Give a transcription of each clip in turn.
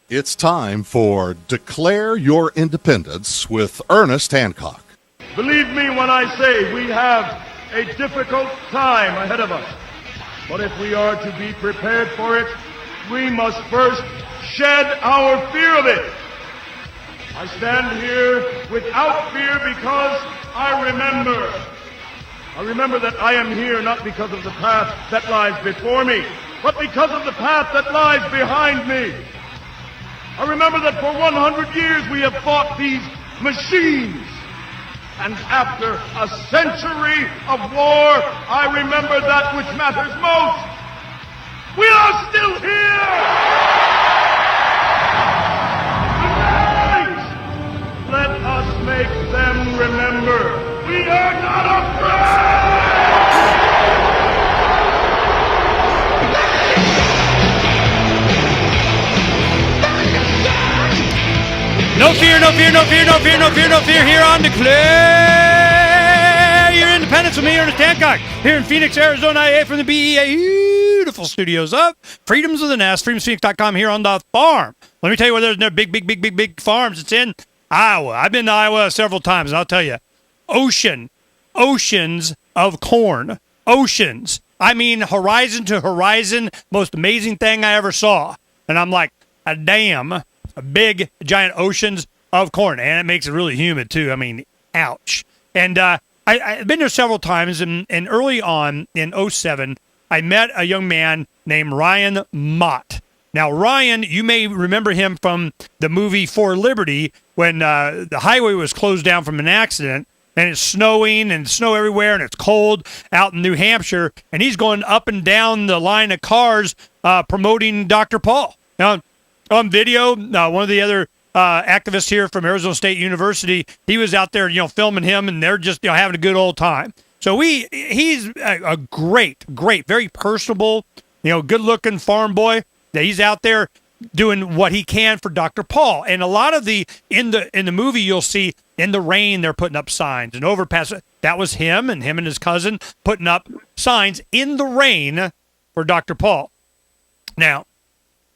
It's time for Declare Your Independence with Ernest Hancock. Believe me when I say we have a difficult time ahead of us. But if we are to be prepared for it, we must first shed our fear of it. I stand here without fear because I remember that I am here not because of the path that lies before me, but because of the path that lies behind me. I remember that for 100 years we have fought these machines. And after a century of war, I remember that which matters most. We are still here! Tonight, let us make them remember we are not afraid! No fear, no fear, no fear, no fear, no fear, no fear here on Declare Your Independence with me, Ernest Hancock, here in Phoenix, Arizona, IA from the BEA beautiful studios of Freedoms of the Nest, freedomsphoenix.com here on the farm. Let me tell you where there's big farms. It's in Iowa. I've been to Iowa several times, and I'll tell you, oceans of corn. Oceans. I mean, horizon to horizon, most amazing thing I ever saw. And I'm like, big, giant oceans of corn. And it makes it really humid, too. I mean, ouch. And I've been there several times, and early on in 2007, I met a young man named Ryan Mott. Now, Ryan, you may remember him from the movie For Liberty when the highway was closed down from an accident, and it's snowing and snow everywhere, and it's cold out in New Hampshire, and he's going up and down the line of cars promoting Dr. Paul. Now, on video, one of the other activists here from Arizona State University, he was out there, filming him, and they're just, having a good old time. So he's a great, very personable, good-looking farm boy. That he's out there doing what he can for Dr. Paul. And a lot of in the movie, you'll see in the rain, they're putting up signs and overpass. That was him and his cousin putting up signs in the rain for Dr. Paul. Now,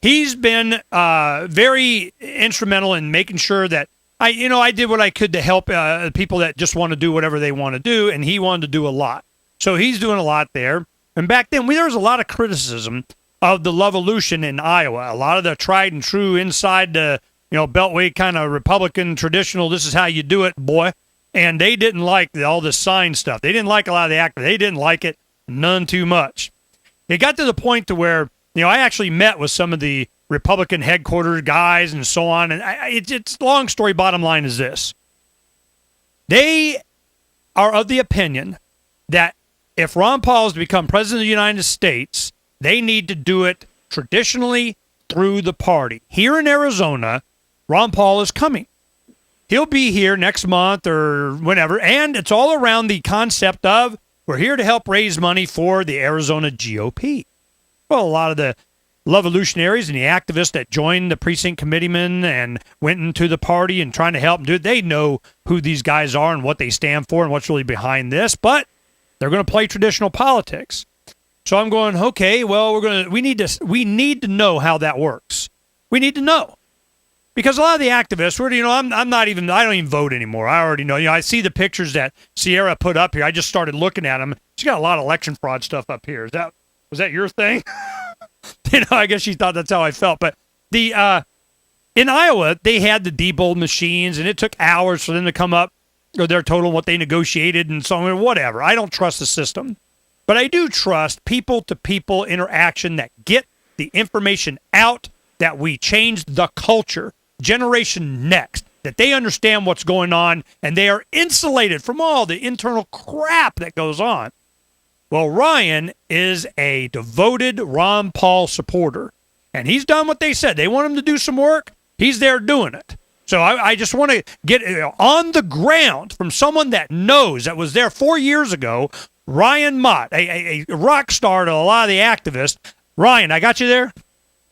he's been very instrumental in making sure that I did what I could to help people that just want to do whatever they want to do, and he wanted to do a lot. So he's doing a lot there. And back then, there was a lot of criticism of the LOVEvolution in Iowa. A lot of the tried and true inside the Beltway kind of Republican traditional, this is how you do it, boy. And they didn't like all this sign stuff. They didn't like a lot of the activists. They didn't like it none too much. It got to the point to where I actually met with some of the Republican headquarters guys and so on. And it's long story. Bottom line is this. They are of the opinion that if Ron Paul is to become president of the United States, they need to do it traditionally through the party. Here in Arizona, Ron Paul is coming. He'll be here next month or whenever, and it's all around the concept of we're here to help raise money for the Arizona GOP. Well, a lot of the LOVEvolutionaries and the activists that joined the precinct committeemen and went into the party and trying to help them do it, they know who these guys are and what they stand for and what's really behind this, but they're going to play traditional politics. So I'm going, okay, well, we need to know how that works. We need to know. Because a lot of the activists, I don't even vote anymore. I already know. I see the pictures that Sierra put up here. I just started looking at them. She's got a lot of election fraud stuff up here. Was that your thing? I guess she thought that's how I felt. But in Iowa, they had the Diebold machines, and it took hours for them to come up or their total, what they negotiated, and so on, whatever. I don't trust the system. But I do trust people-to-people interaction that get the information out, that we change the culture, generation next, that they understand what's going on, and they are insulated from all the internal crap that goes on. Well, Ryan is a devoted Ron Paul supporter, and he's done what they said. They want him to do some work. He's there doing it. So I just want to get on the ground from someone that knows, that was there 4 years ago, Ryan Mott, a rock star to a lot of the activists. Ryan, I got you there?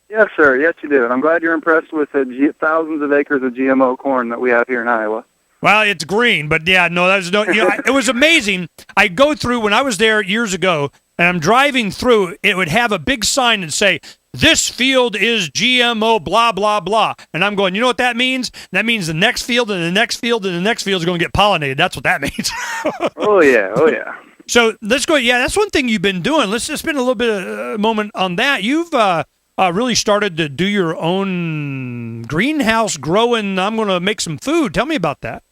Yes, sir. Yes, you did. I'm glad you're impressed with the thousands of acres of GMO corn that we have here in Iowa. Well, it's green, but yeah, no, it was amazing. I go through, when I was there years ago, and I'm driving through, it would have a big sign and say, this field is GMO, blah, blah, blah. And I'm going, you know what that means? That means the next field and the next field and the next field is going to get pollinated. That's what that means. Oh, yeah. So let's go. Yeah, that's one thing you've been doing. Let's just spend a little bit of a moment on that. You've really started to do your own greenhouse growing. I'm going to make some food. Tell me about that.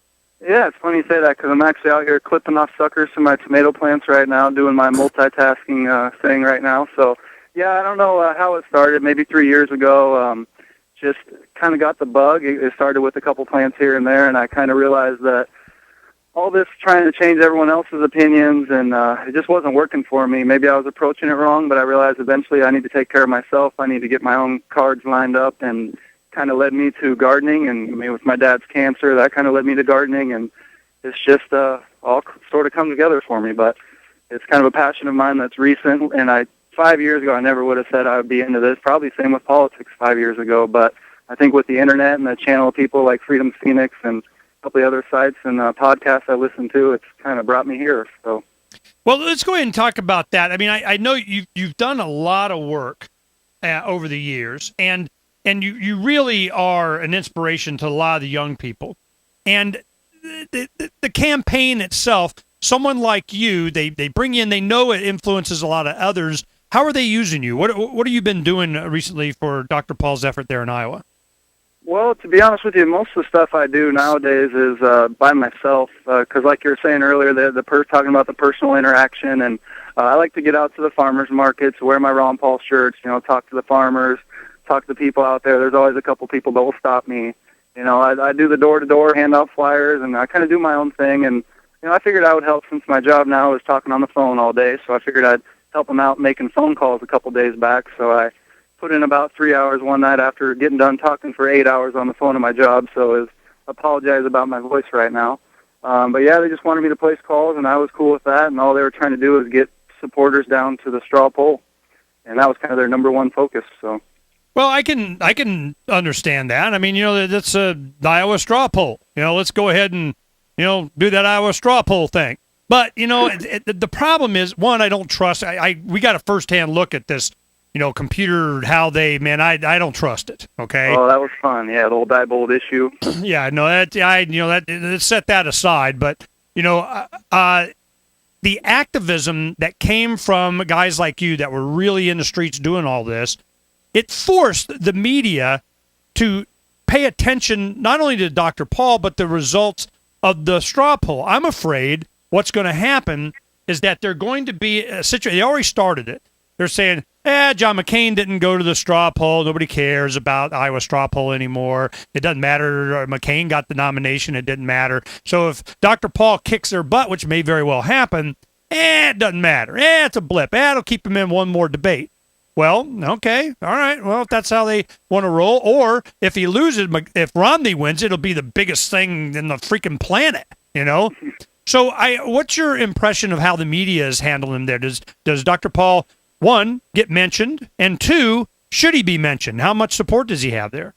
Yeah, it's funny you say that because I'm actually out here clipping off suckers from my tomato plants right now, doing my multitasking thing right now. So, yeah, I don't know how it started, maybe 3 years ago. Just kind of got the bug. It started with a couple plants here and there, and I kind of realized that all this trying to change everyone else's opinions, and it just wasn't working for me. Maybe I was approaching it wrong, but I realized eventually I need to take care of myself. I need to get my own cards lined up, and kind of led me to gardening. And I mean, with my dad's cancer, that kind of led me to gardening, and it's just all sort of come together for me. But it's kind of a passion of mine that's recent, and 5 years ago, I never would have said I would be into this. Probably same with politics 5 years ago, but I think with the internet and the channel of people like Freedom Phoenix and a couple of other sites and podcasts I listen to, it's kind of brought me here. So, well, let's go ahead and talk about that. I mean, I know you've done a lot of work over the years, and you really are an inspiration to a lot of the young people. And the campaign itself, someone like you, they bring you in, they know it influences a lot of others. How are they using you? What have you been doing recently for Dr. Paul's effort there in Iowa? Well, to be honest with you, most of the stuff I do nowadays is by myself, because like you were saying earlier, talking about the personal interaction, and I like to get out to the farmers markets, wear my Ron Paul shirts, talk to the farmers, talk to the people out there. There's always a couple people that will stop me. I do the door-to-door, hand out flyers, and I kind of do my own thing, and I figured I would help since my job now is talking on the phone all day, so I figured I'd help them out making phone calls a couple days back, so I put in about 3 hours one night after getting done talking for 8 hours on the phone at my job, so I apologize about my voice right now. But yeah, they just wanted me to place calls, and I was cool with that, and all they were trying to do was get supporters down to the straw poll, and that was kind of their number one focus. So, well, I can understand that. I mean, that's the Iowa straw poll. Let's go ahead and do that Iowa straw poll thing. But the problem is, one, I don't trust. We got a firsthand look at this. Computer, how I don't trust it. Okay. Oh, that was fun. Yeah, the old Diebold issue. Yeah, no, let's set that aside. But the activism that came from guys like you that were really in the streets doing all this, it forced the media to pay attention not only to Dr. Paul but the results of the straw poll. I'm afraid what's going to happen is that they're going to be a situation. They already started it. They're saying, John McCain didn't go to the straw poll. Nobody cares about Iowa straw poll anymore. It doesn't matter. McCain got the nomination. It didn't matter. So if Dr. Paul kicks their butt, which may very well happen, it doesn't matter. It's a blip. It'll keep him in one more debate. Well, okay. All right. Well, if that's how they want to roll. Or if he loses, if Romney wins, it'll be the biggest thing in the freaking planet, So what's your impression of how the media is handling there? Does Dr. Paul, one, get mentioned, and two, should he be mentioned? How much support does he have there?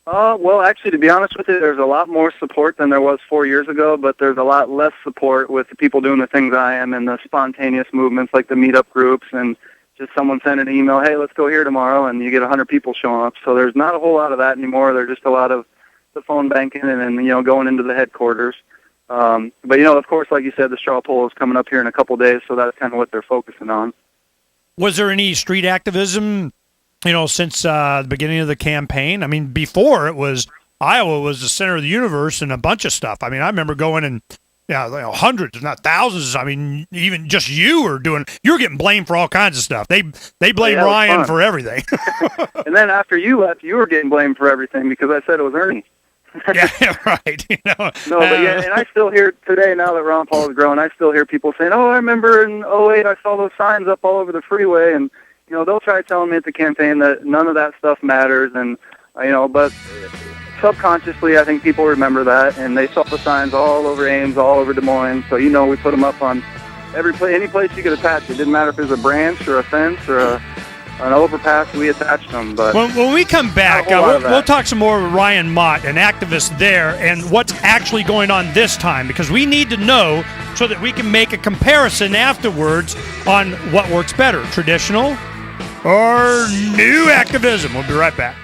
Well, actually, to be honest with you, there's a lot more support than there was 4 years ago, but there's a lot less support with the people doing the things I am and the spontaneous movements like the meetup groups and just someone sending an email, hey, let's go here tomorrow, and you get 100 people showing up. So there's not a whole lot of that anymore. There's just a lot of the phone banking and going into the headquarters. But, of course, like you said, the straw poll is coming up here in a couple days, so that's kind of what they're focusing on. Was there any street activism, since the beginning of the campaign? I mean, before it was Iowa was the center of the universe and a bunch of stuff. I mean, I remember going and hundreds, if not thousands. I mean, even just you were getting blamed for all kinds of stuff. They blame Ryan for everything. And then after you left, you were getting blamed for everything because I said it was Ernie. Yeah, right. No, but yeah, and I still hear today, now that Ron Paul has grown, I still hear people saying, I remember in '08 I saw those signs up all over the freeway, and, they'll try telling me at the campaign that none of that stuff matters, and, but subconsciously I think people remember that, and they saw the signs all over Ames, all over Des Moines, so we put them up on any place you could attach it. It didn't matter if it was a branch or a fence or an overpass, we attached them. But when we come back, we'll talk some more with Ryan Mott, an activist there, and what's actually going on this time, because we need to know so that we can make a comparison afterwards on what works better, traditional or new activism. We'll be right back.